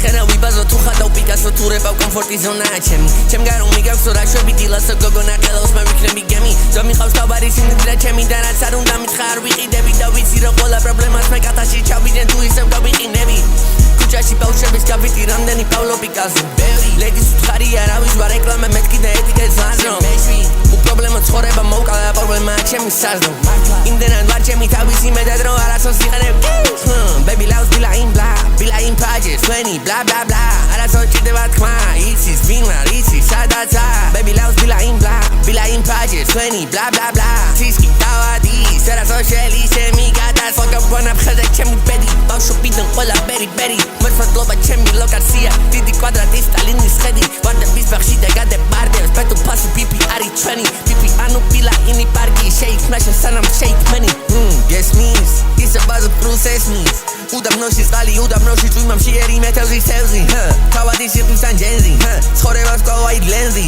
ნახერავი ბაზო თუ ხატავ პიკასო თუ რეპავ კომფორტი ზონაა ჩემ გარო მიგავსო რა შვები დილასო გოგონა ყელოს მე ვიქნები გემი ზომიხავს თავარი სიმდიდრე ჩემი და რაც არ უნდა მითხრა არ ვიყიდები და ვიცი რომ ყველა პრობლემას მე კათაში ჩავიდნენ თუ ისევ გავიყინები კუჩაში ბავშვების გავიტი რამდენი პავლო პიკასო ლედის უთხარი არავის ვარ ეკლამე მეთქი და ეტიკეტს ლაზრო უპრობლემო ცხოვრება მოვკალა პრობლემაა ჩემი საზრო იმდენად ვარ ჩემი თავისი მეტად რო არასოს იყენებ baby loves be like in pages 20 blah blah blah არასოს ჭირდება თქმა იცის ვინ ვარ იცის სადაც baby loves be like in pages 20 blah blah blah ცისკი დავადის არასოს შელი ჩემი გადას ფოტოპონა ხაზე ჩემი ბედი ბავშვობიდან ყველა ბერი მერფატლობა ჩემი ლოკაცია დიდი კვადრატის სტალინის ხედი ვარდების ბაღში და გადებარდებს პეტუ ფასი პიპი არის 20 პიპი ანუ პილა ინი პარკი შეიქ მაშა სანამ შეიქ მენი yes means it's about the process means უდაბნოში წყალი უდაბნოში წვიმამში ერიმეთევზი სევზი თავადი სიყვისთან ჯენზი ცხოვრებას ყოვაი ლენზი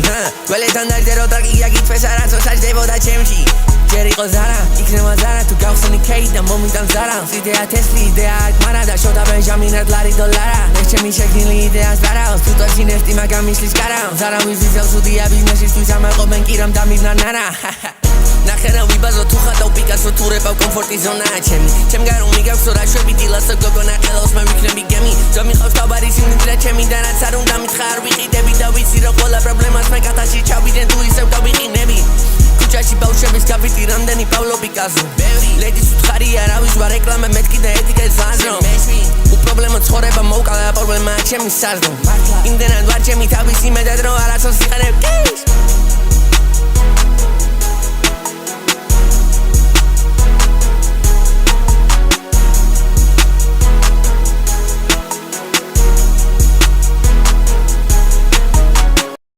გველეთან დაიძე რო დაგია გიწვეს არაცო საჯდებოდა ჩემში ჯერ იყო ზარა იქნება ზარა თუ გავხსენი კეი და მომიტან ზარა იდეა თესლი იდეა მარა და შოთა ბენჟამინად ლარი დოლარა ეს ჩემი შექმნილი იდეას ზარავს თუ ტოჩი ნეფტი მაგამ ისლის კარა ზარა ვიზიზელს უდია ბიზნესისთვის ამაყობენ კირამ დამიბნა ნარა ნახერავი ბაზო თუ ხატავ პიკასო თუ რეპავ კომფორტი ზონაა ჩემ გარო მიგავსო რა შვები დილასო გოგონა ყელოს მე ვიქნები გემი ზომიხავს თავარი სიმდიდრე ჩემი და რაც არ უნდა მითხრა არ ვიყიდები და ვიცი რომ ყველა პრობლემას მე კათაში ჩავიდნენ თუ ისევ გავიყინები კუჩაში ბავშვების გავიტი რამდენი პავლო პიკასო ლედის უთხარი არავის ვარ ეკლამე მეთქი და ეტიკეტს ლაზრო უპრობლემო ცხოვრება მოვკალა პრობლემაა ჩემი საზრო იმდენად ვარ ჩემი თავისი მეტად რო არასოს იყენებ